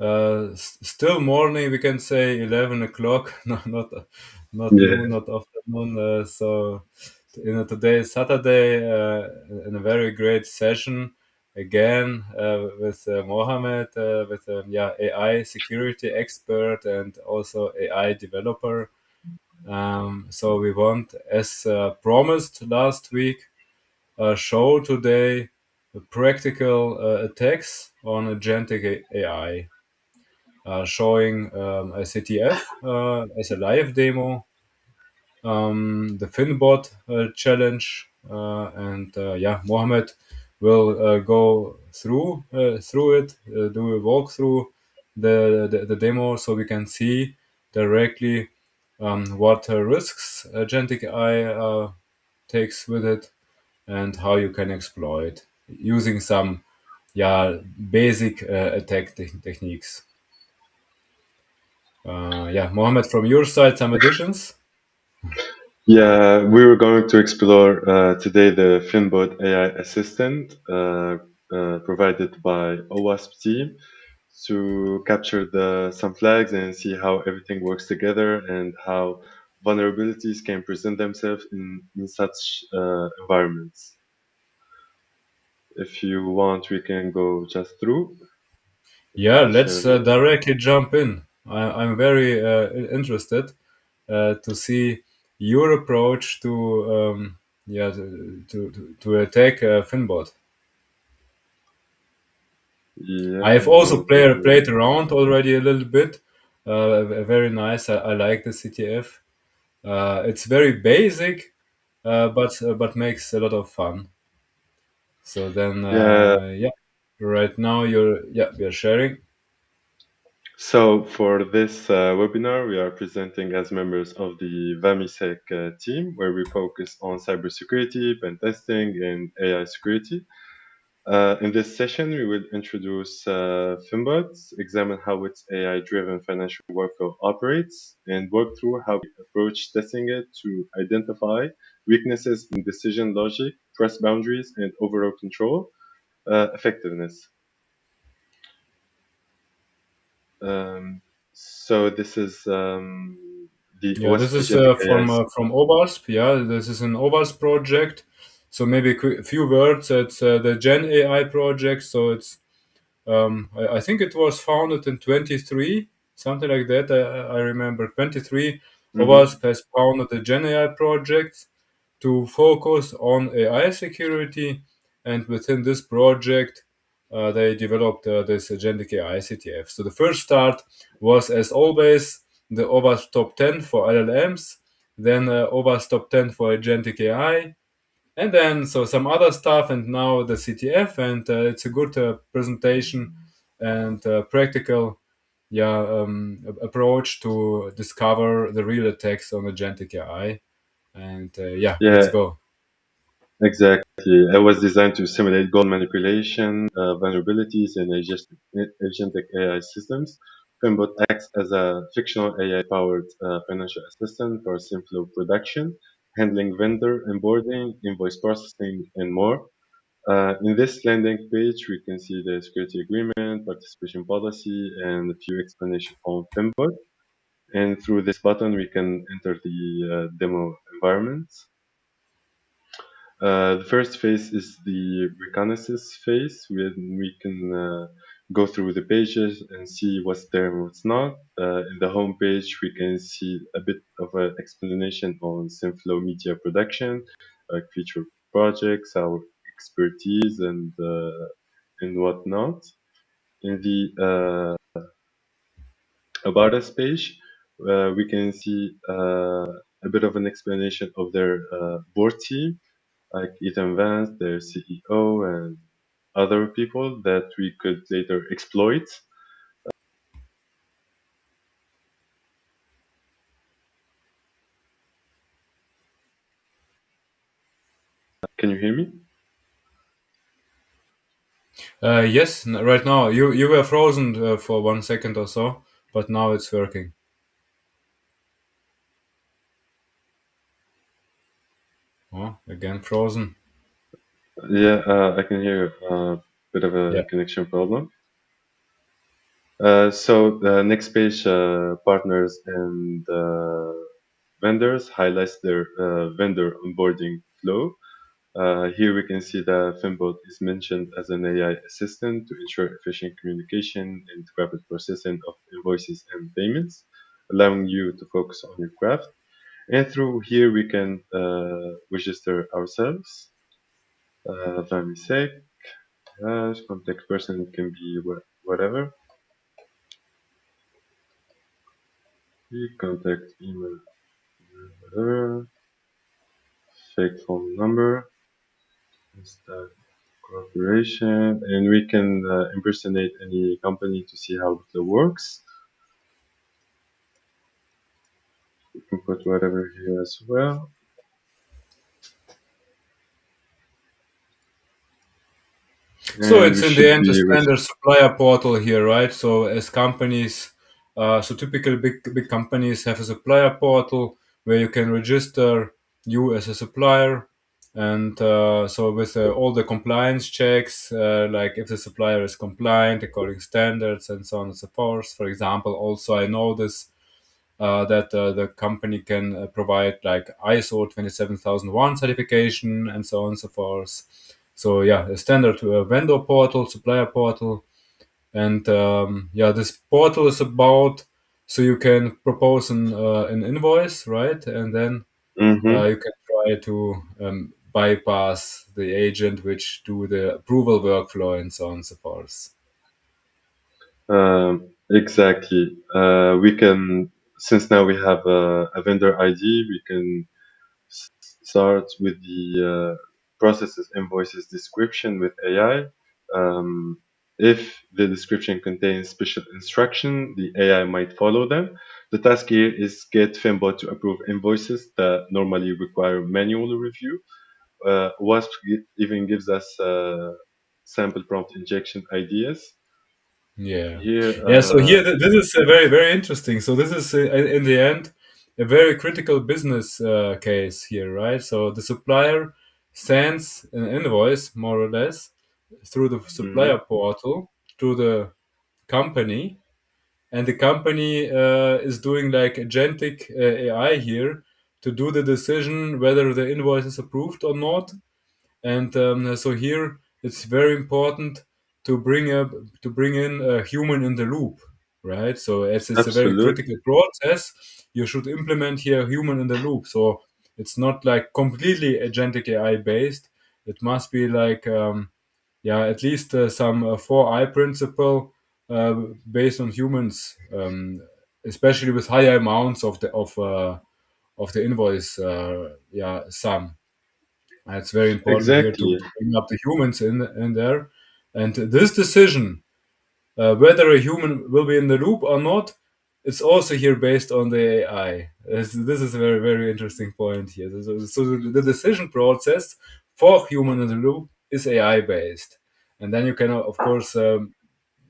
Still morning. We can say 11 o'clock. No, not Yeah, noon, not afternoon. So today is Saturday, in a very great session again with Mohamed, with AI security expert and also AI developer. So we want, as promised last week, show today the practical attacks on agentic AI, showing a CTF as a live demo, the FinBot challenge, and Mohammed will go through it, do a walkthrough the demo, so we can see directly what risks agentic AI takes with it and how you can exploit using some basic attack techniques. Mohammed, from your side, some additions? yeah. We were going to explore today the FinBot AI assistant provided by OWASP team to capture some flags and see how everything works together and how vulnerabilities can present themselves in such environments. If you want, we can go just through. Yeah, I'll share let's the. directly jump in. I'm very interested to see your approach to to attack Finbot. I Yeah, have also we'll go through. played around already a little bit. Very nice. I like the CTF. It's very basic, but makes a lot of fun. So then, Yeah. right now we are sharing. So for this webinar, we are presenting as members of the VamiSec team, where we focus on cybersecurity, pen testing, and AI security. In this session, we will introduce FinBots, examine how its AI-driven financial workflow operates, and work through how we approach testing it to identify weaknesses in decision logic, trust boundaries, and overall control effectiveness. So this is the Yeah, this OWASP is Agentic AI. from OWASP. Yeah, this is an OWASP project. So maybe a few words. It's the Gen AI project. So it's I think it was founded in 23, something like that. I remember 23. Mhm. OWASP has founded the Gen AI project to focus on AI security, and within this project, they developed this Agentic AI CTF. So the first start was, as always, the OWASP top 10 for LLMs, then OWASP top 10 for Agentic AI, and then so some other stuff, and now the CTF, and it's a good presentation and practical approach to discover the real attacks on Agentic AI. And let's Yeah, go. exactly. It was designed to simulate goal manipulation, vulnerabilities, and agentic AI systems. Fembot acts as a fictional AI-powered financial assistant for simple production, handling vendor onboarding, invoice processing, and more. In this landing page, we can see the security agreement, participation policy, and a few explanations on Fembot. And through this button, we can enter the demo environment. The first phase is the reconnaissance phase, where we can go through the pages and see what's there and what's not. In the home page, we can see a bit of an explanation on SimFlow media production, like feature projects, our expertise, and whatnot. In the About Us page, we can see a bit of an explanation of their board team, like Ethan Vance, their CEO, and other people that we could later exploit. Can you hear me? Yes, right now you were frozen for 1 second or so, but now it's working. Oh, again frozen. Yeah, I can hear a bit of a Yeah. connection problem. So the next page, partners and vendors highlights their vendor onboarding flow. Here we can see that FinBot is mentioned as an AI assistant to ensure efficient communication and rapid processing of invoices and payments, allowing you to focus on your craft. And through here we can register ourselves. VamiSec, contact person can be whatever. Contact email, whatever. Fake phone number. Start corporation, and we can impersonate any company to see how it works. We can put whatever here as well. So And we it's in the should end a be with. standard supplier portal here, right? So as companies, so typically big companies have a supplier portal where you can register you as a supplier, and so with all the compliance checks, like if the supplier is compliant according standards and so on and so forth. For example, also I know this that the company can provide like ISO 27001 certification and so on and so forth. So yeah, a standard vendor portal, supplier portal, and yeah, this portal is about so you can propose an invoice, right, and then Mm-hmm. you can try to bypass the agent which do the approval workflow and so on and so forth. Exactly. We can, since now we have a vendor ID, we can start with the processes invoices description with AI. If the description contains special instruction, the AI might follow them. The task here is get FinBot to approve invoices that normally require manual review. WASP even gives us sample prompt injection ideas. Yeah, Here, yeah. So here, this is very interesting. So this is in the end a very critical business case here, right? So the supplier sends an invoice more or less through the supplier mhm, portal to the company, and the company is doing like agentic AI here to do the decision whether the invoice is approved or not. And so here it's very important to bring in a human in the loop, right? So as it's a very absolutely. critical process, you should implement here human in the loop. So it's not like completely agentic AI based. It must be like yeah, at least some 4I principle uh, based on humans, especially with higher amounts of the invoice yeah sum. It's very important here to Exactly. bring up the humans in there. And this decision, whether a human will be in the loop or not, it's also here based on the AI. This is a very interesting point here. So the decision process for human in the loop is AI based, and then you can of course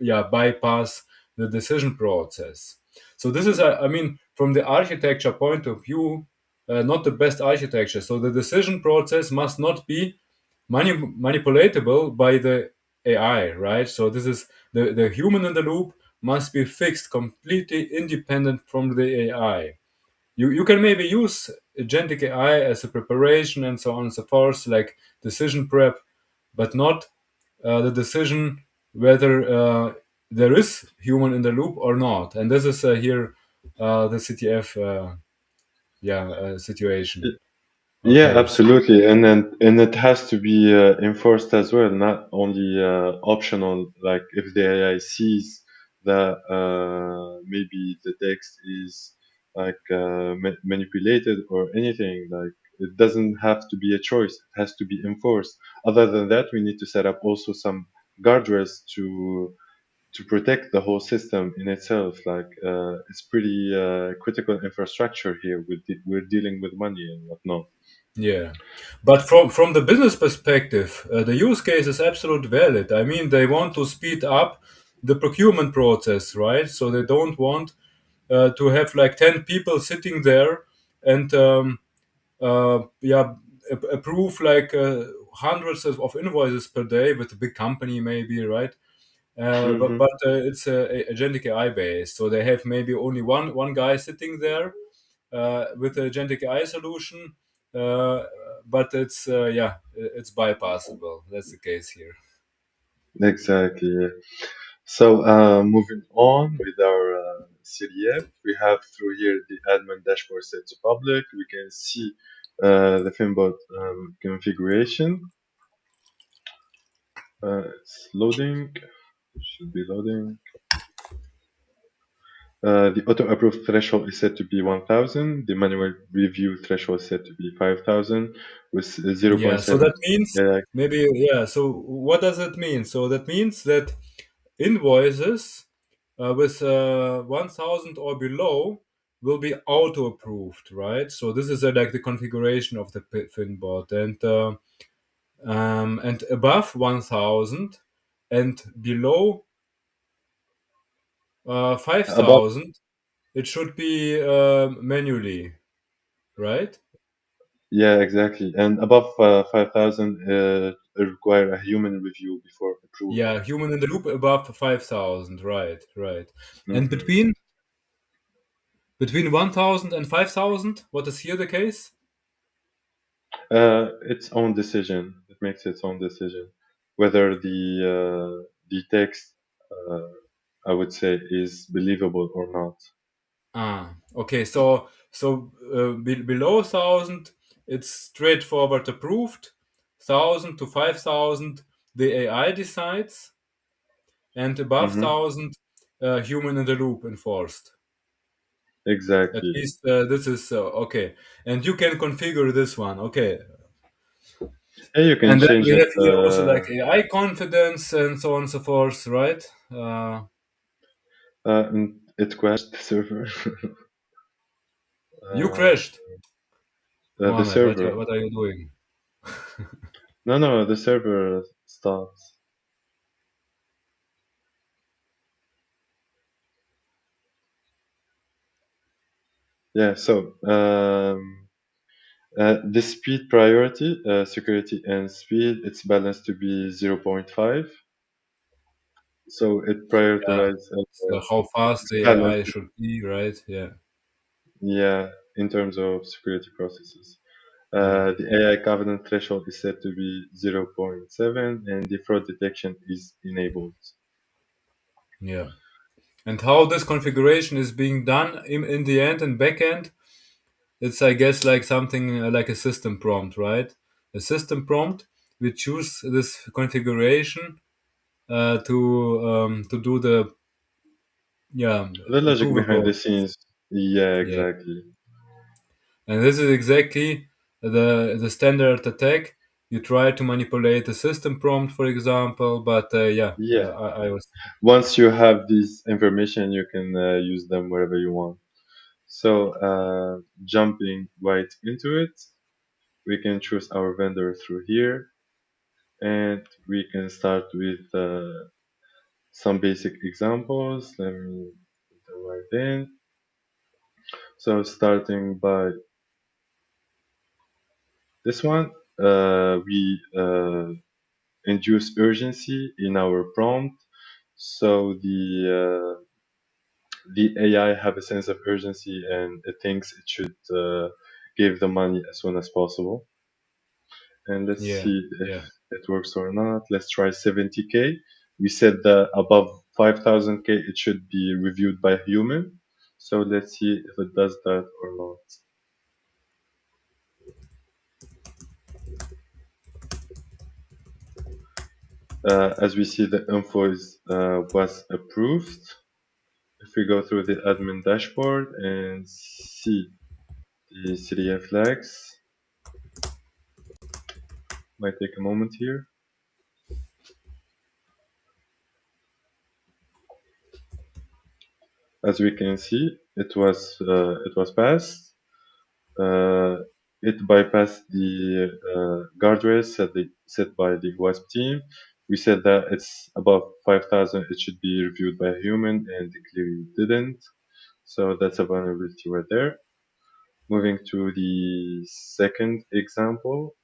yeah bypass the decision process. So this is I mean from the architecture point of view, not the best architecture. So the decision process must not be manipulatable by the AI, right? So this is the human in the loop must be fixed completely independent from the AI. You can maybe use agentic AI as a preparation and so on and so forth, like decision prep, but not the decision whether there is human in the loop or not. And this is here the CTF yeah situation. Yeah, Okay. So, absolutely, and it has to be enforced as well, not only optional. Like if the AI sees that maybe the text is like manipulated or anything, like it doesn't have to be a choice. It has to be enforced. Other than that, we need to set up also some guardrails to protect the whole system in itself. Like it's pretty critical infrastructure here. We're dealing with money and whatnot. yeah, but from the business perspective, the use case is absolutely valid. I mean, they want to speed up the procurement process, right? So they don't want to have like 10 people sitting there and yeah approve like hundreds of invoices per day with a big company maybe, right? Hmm. but it's agentic AI based, so they have maybe only one guy sitting there with the agentic AI solution, uh, but it's yeah, it's bypassable. That's the case here. Exactly. Yeah. So, moving on with our CDF, we have through here the admin dashboard set to public. We can see the FinBot configuration. It's loading, should be loading. The auto-approve threshold is set to be 1000. The manual review threshold is set to be 5000 with zero Yeah, point so 0.7. that means Uh, maybe, yeah. So what does it mean? So that means that invoices with 1000 or below will be auto approved, right? So this is like the configuration of the FinBot, and above 1000 and below above, 5000, it should be manually, right? yeah, exactly. And above 5000, require a human review before approve. Yeah, human in the loop above 5000, right, right. And Mhm. between 1000 and 5000, what is here the case? Its own decision. It makes its own decision whether the text, uh, I would say, is believable or not. Ah, okay. So below 1000, it's straightforward approved. 1000 to 5000, the AI decides, and above Hmm. 1000, human in the loop enforced. At Exactly. least this is okay. And you can configure this one. Okay. Yeah, you can And then change we it. have here also like AI confidence and so on and so forth, right? And it crashed the server. You uh, crashed, the Mohammed. server. What are you doing? No, no, the server stops. Yeah. So the speed priority, security and speed, it's balanced to be 0.5. So it Yeah. prioritizes. So how fast It's the balanced. AI should be, right? Yeah. Yeah, in terms of security processes. Yeah. The AI covenant threshold is set to be zero point 0.7 and the fraud detection is enabled. Yeah. And how this configuration is being done in the end and backend, it's I guess like something like a system prompt, right? A system prompt. We choose this configuration to do the yeah The logic approval behind the process. scenes, yeah, Yeah. exactly. And this is exactly the standard attack. You try to manipulate the system prompt, for example, but Yeah, I was once you have this information, you can use them wherever you want. So, jumping right into it, we can choose our vendor through here, and we can start with some basic examples. Let me put them right in. So, starting by this one, we induce urgency in our prompt. So the AI have a sense of urgency and it thinks it should give the money as soon as possible. And let's yeah see if yeah it works or not. Let's try 70K. We said that above 5000K it should be reviewed by a human. So let's see if it does that or not. As we see, the invoice was approved. If we go through the admin dashboard and see the CDF flags, might take a moment here. As we can see, it was passed. Uh, it bypassed the guardrails set by the OWASP team. We said that it's above 5000, it should be reviewed by a human, and it clearly didn't. So that's a vulnerability right there. Moving to the second example,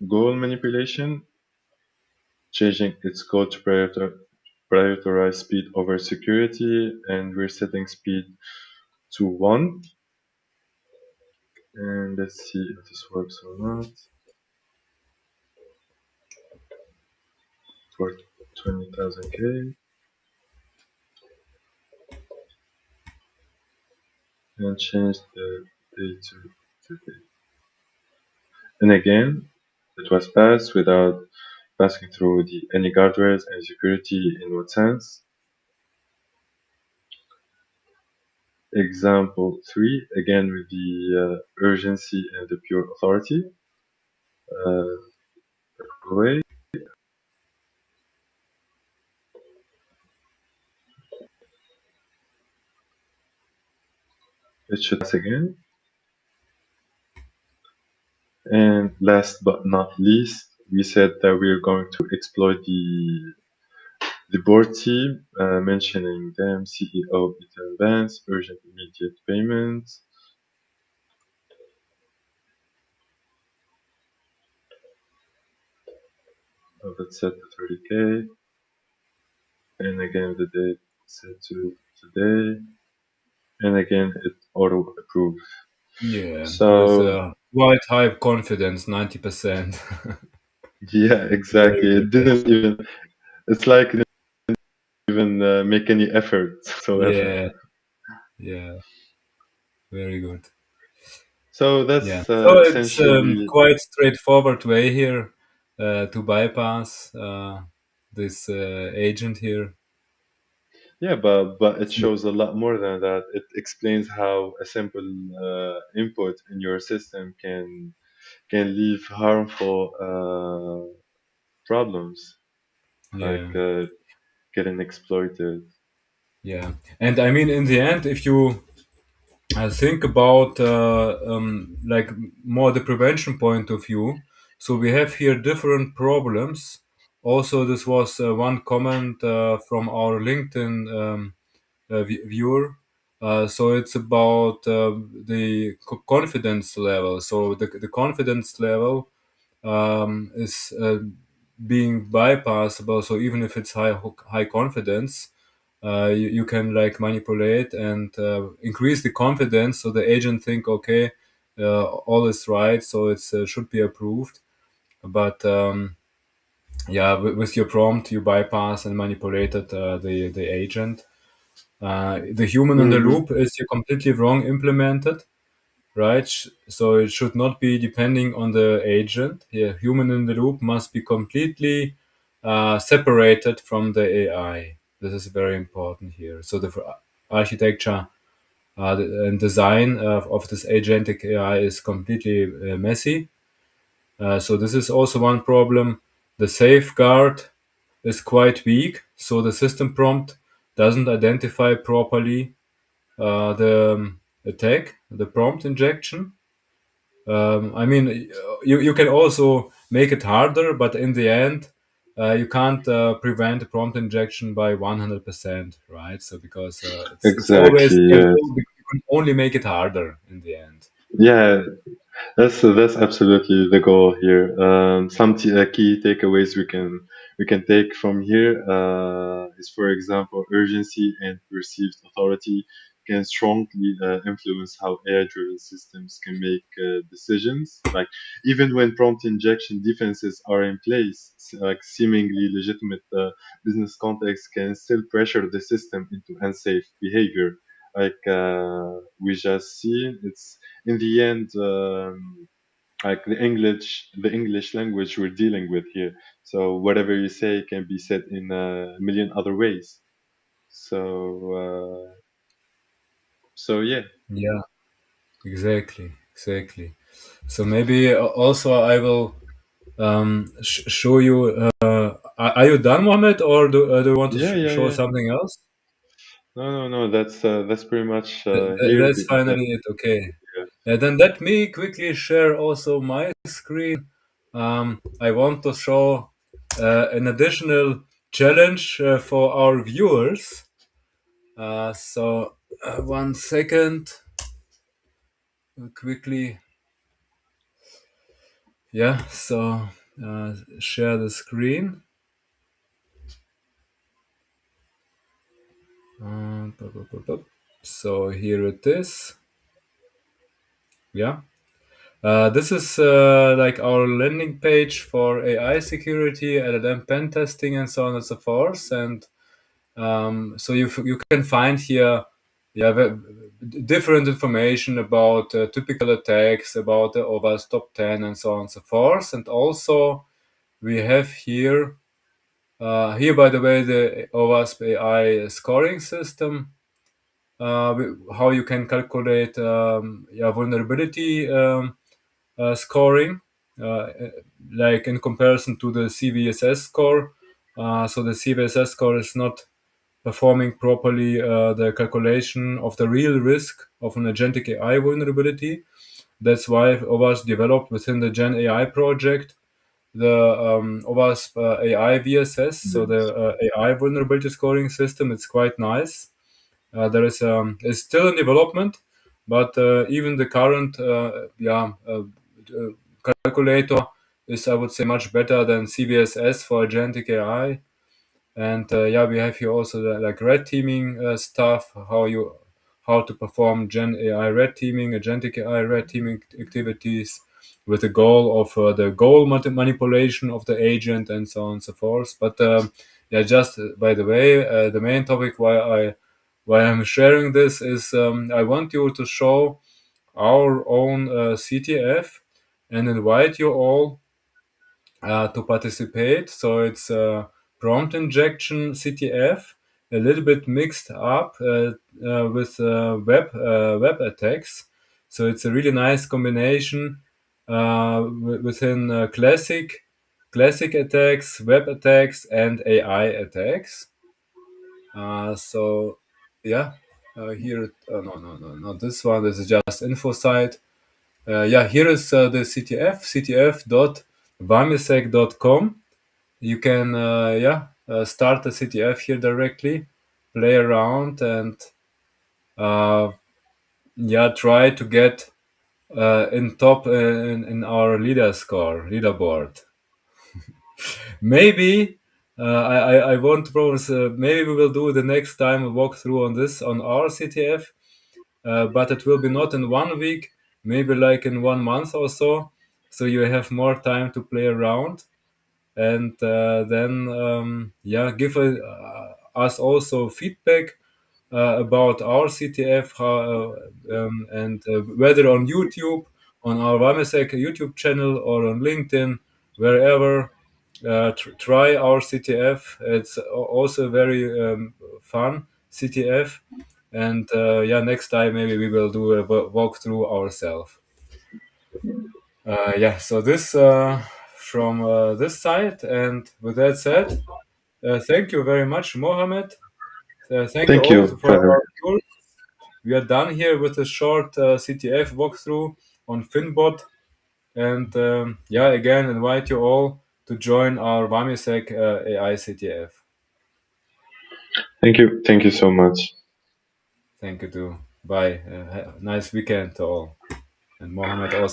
goal manipulation. changing its code to prioritize speed over security, and we're setting speed to 1. And let's see if this works or not. For 20,000K, and change the date to today. And again, it was passed without passing through any guardrails and security in what sense. Example 3, again with the urgency and the pure authority. Way. It should pass again. And last but not least, we said that we're going to exploit the board team, mentioning them, CEO, return advance, urgent immediate payments. Let's set to 30K. And again, the date set to today. And again, it auto approves. Yeah, with So quite high confidence, 90%. yeah, Very exactly. good. It didn't even. It's like it didn't even make any effort whatsoever. Yeah, yeah, very good. So Yeah. that's So it's essentially. quite straightforward way here to bypass this agent here. Yeah, but it So, shows a lot more than that. It explains how a simple input in your system can leave harmful problems, like yeah, getting exploited. yeah. And I mean, in the end, if you think about like more the prevention point of view, so we have here different problems. Also, this was one comment from our LinkedIn viewer. So it's about the confidence level. So the confidence level is being bypassable. So even if it's high confidence, you can like manipulate and increase the confidence. So the agent think, okay, all is right, so it's should be approved. But yeah, with your prompt, you bypass and manipulated the agent. The human in the Hmm. loop is completely wrong implemented, right? So it should not be depending on the agent. Here, human in the loop must be completely separated from the AI. This is very important here. So the architecture and design of this agentic AI is completely messy. So this is also one problem. The safeguard is quite weak, so the system prompt doesn't identify properly the attack, the prompt injection. I mean, you can also make it harder, but in the end, you can't prevent prompt injection by 100%, right? So because it's always Exactly. Yes. you can only make it harder in the end. Yeah. That's absolutely the goal here. Some key takeaways we can take from here is, for example, urgency and perceived authority can strongly influence how AI-driven systems can make decisions. Like even when prompt injection defenses are in place, like seemingly legitimate business context can still pressure the system into unsafe behavior. Like we just see, it's in the end, like the English language we're dealing with here. So whatever you say can be said in a million other ways. So yeah. Yeah, exactly, exactly. So maybe also I will show you. Are you done, Mohammed, or do you want to Yeah, yeah, show yeah. something else? No. That's pretty much here. That's finally it. Okay. Yeah. Then let me quickly share also my screen. I want to show an additional challenge for our viewers. So, 1 second, quickly. Yeah. So, share the screen. So here it is. Yeah. This is like our landing page for AI security, LLM pen testing, and so on and so forth. And so you can find here, yeah, different information about typical attacks, about the OWASP top 10, and so on and so forth. And also we have here, here by the way, the OWASP AI scoring system, how you can calculate yeah, vulnerability scoring, uh, like in comparison to the CVSS score. So the CVSS score is not performing properly the calculation of the real risk of an agentic AI vulnerability. That's why OWASP developed within the Gen AI project the OWASP AI VSS, so the AI vulnerability scoring system. It's quite nice. There is it's still in development, but even the current calculator is, I would say, much better than CVSS for agentic AI. And yeah, we have here also the, like, red teaming stuff, how to perform Gen AI red teaming, agentic AI red teaming activities with the goal of the goal manipulation of the agent and so on and so forth. But yeah, just by the way, the main topic why I'm sharing this is I want you to show our own CTF and invite you all to participate. So it's prompt injection CTF, a little bit mixed up with web attacks. So it's a really nice combination within classic attacks, web attacks, and AI attacks. So yeah, here, not this one. This is just info site. Yeah, here is the CTF, ctf.vamisec.com. You can yeah, start the CTF here directly, play around, and uh, yeah, try to get in top in our leaderboard. Maybe I won't promise. Maybe we will do the next time a walkthrough on this on our CTF, but it will be not in 1 week, maybe like in 1 month or so. So you have more time to play around, and then yeah, give us also feedback about our CTF, how, and whether on YouTube, on our VamiSec YouTube channel, or on LinkedIn, wherever. Try our CTF. It's also very fun CTF, and yeah, next time maybe we will do a walkthrough ourselves. Yeah, so this from this side, and with that said, thank you very much, Mohammed. Thank you Thank all you, for Fahad. our viewers. We are done here with a short CTF walkthrough on FinBot, and yeah, again, invite you all to join our VamiSec AI CTF. Thank you. Thank you so much. Thank you too. Bye. Nice weekend to all. And Mohammed also.